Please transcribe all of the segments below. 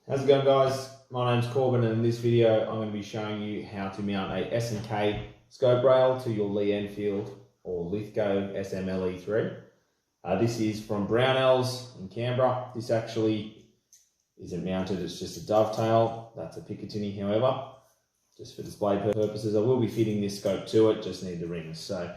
How's it going, guys? My name's Corbin, and in this video I'm going to be showing you how to mount a S&K scope rail to your Lee Enfield or Lithgow SMLE3. This is from Brownells in Canberra. This actually isn't mounted, it's just a dovetail. That's a Picatinny, however, just for display purposes. I will be fitting this scope to it, just need the rings. So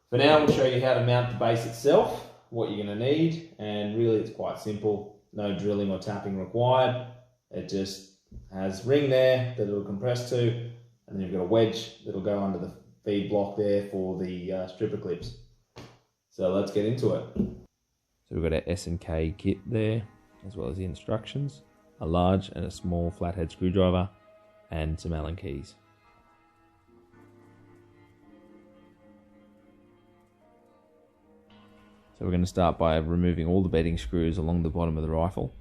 for now, we'll show you how to mount the base itself, what you're going to need, and really it's quite simple. No drilling or tapping required. It just has ring there that it'll compress to, and then you've got a wedge that'll go under the feed block there for the stripper clips. So let's get into it. So we've got our S&K kit there, as well as the instructions, a large and a small flathead screwdriver, and some Allen keys. So we're going to start by removing all the bedding screws along the bottom of the rifle.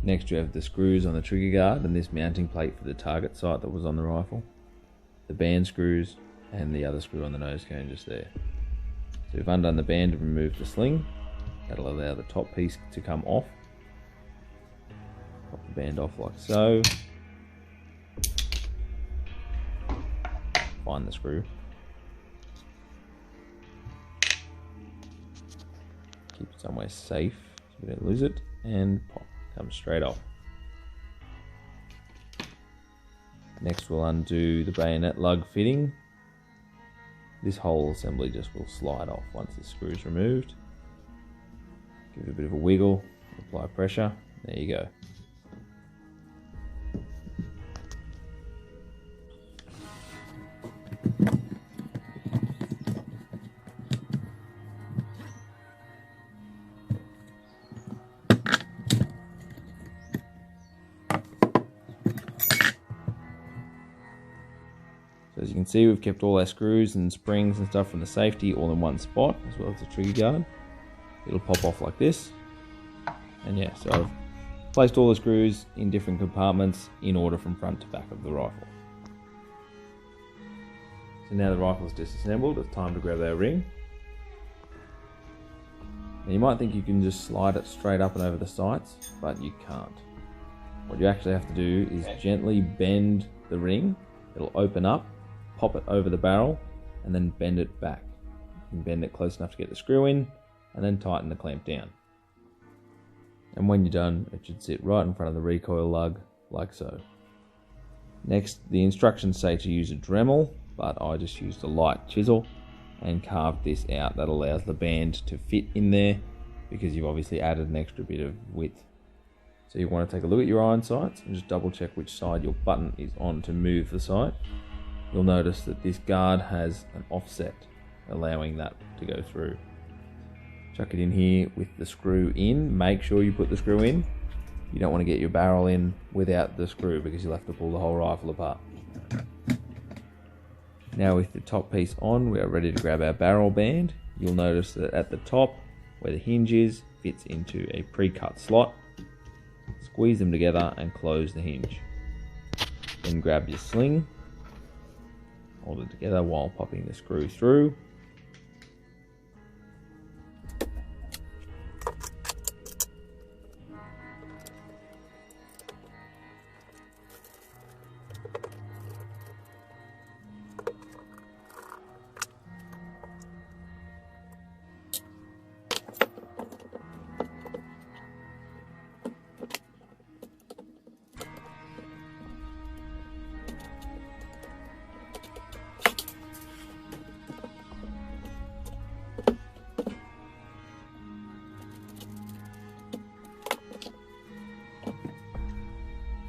Next, you have the screws on the trigger guard and this mounting plate for the target sight that was on the rifle, the band screws, and the other screw on the nose cone just there. So we've undone the band and removed the sling. That'll allow the top piece to come off. Pop the band off like so. Find the screw. Keep it somewhere safe so we don't lose it, and pop. Comes straight off. Next, we'll undo the bayonet lug fitting. This whole assembly just will slide off once the screw is removed. Give it a bit of a wiggle, apply pressure, there you go. So as you can see, we've kept all our screws and springs and stuff from the safety all in one spot, as well as the trigger guard. It'll pop off like this. And yeah, so I've placed all the screws in different compartments in order from front to back of the rifle. So now the rifle is disassembled, it's time to grab our ring. Now you might think you can just slide it straight up and over the sights, but you can't. What you actually have to do is gently bend the ring. It'll open up, pop it over the barrel, and then bend it back. You can bend it close enough to get the screw in, and then tighten the clamp down. And when you're done, it should sit right in front of the recoil lug, like so. Next, the instructions say to use a Dremel, but I just used a light chisel and carved this out. That allows the band to fit in there, because you've obviously added an extra bit of width. So you want to take a look at your iron sights and just double check which side your button is on to move the sight. You'll notice that this guard has an offset, allowing that to go through. Chuck it in here with the screw in. Make sure you put the screw in. You don't want to get your barrel in without the screw, because you'll have to pull the whole rifle apart. Now with the top piece on, we are ready to grab our barrel band. You'll notice that at the top, where the hinge is, fits into a pre-cut slot. Squeeze them together and close the hinge. Then grab your sling, hold it together while popping the screw through.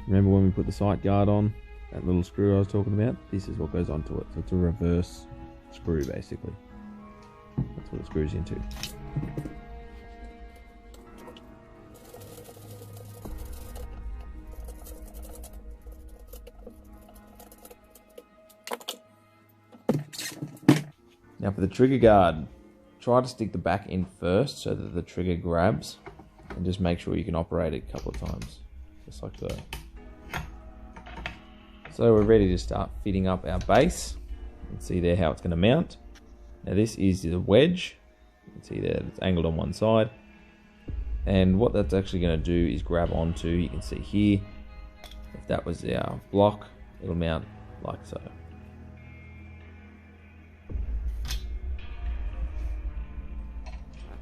Remember when we put the sight guard on, that little screw I was talking about? This is what goes onto it. So it's a reverse screw, basically. That's what it screws into. Now for the trigger guard, try to stick the back in first so that the trigger grabs, and just make sure you can operate it a couple of times, just like that. So we're ready to start fitting up our base. You can see there how it's going to mount. Now this is the wedge. You can see there it's angled on one side. And what that's actually going to do is grab onto, you can see here, if that was our block, it'll mount like so.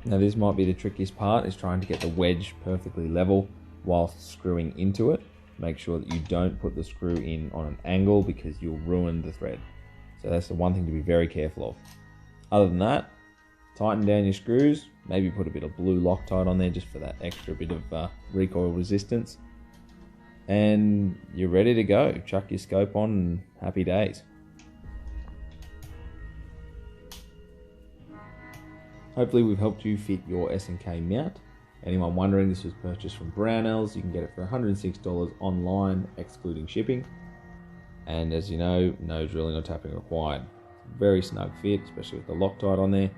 Now this might be the trickiest part, is trying to get the wedge perfectly level whilst screwing into it. Make sure that you don't put the screw in on an angle because you'll ruin the thread. So that's the one thing to be very careful of. Other than that, tighten down your screws, maybe put a bit of blue Loctite on there just for that extra bit of recoil resistance. And you're ready to go. Chuck your scope on and happy days. Hopefully we've helped you fit your S&K mount. Anyone wondering, this was purchased from Brownells. You can get it for $106 online, excluding shipping. And as you know, no drilling or tapping required. Very snug fit, especially with the Loctite on there.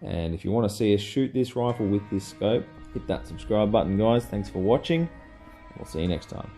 And if you want to see us shoot this rifle with this scope, hit that subscribe button, guys. Thanks for watching. We'll see you next time.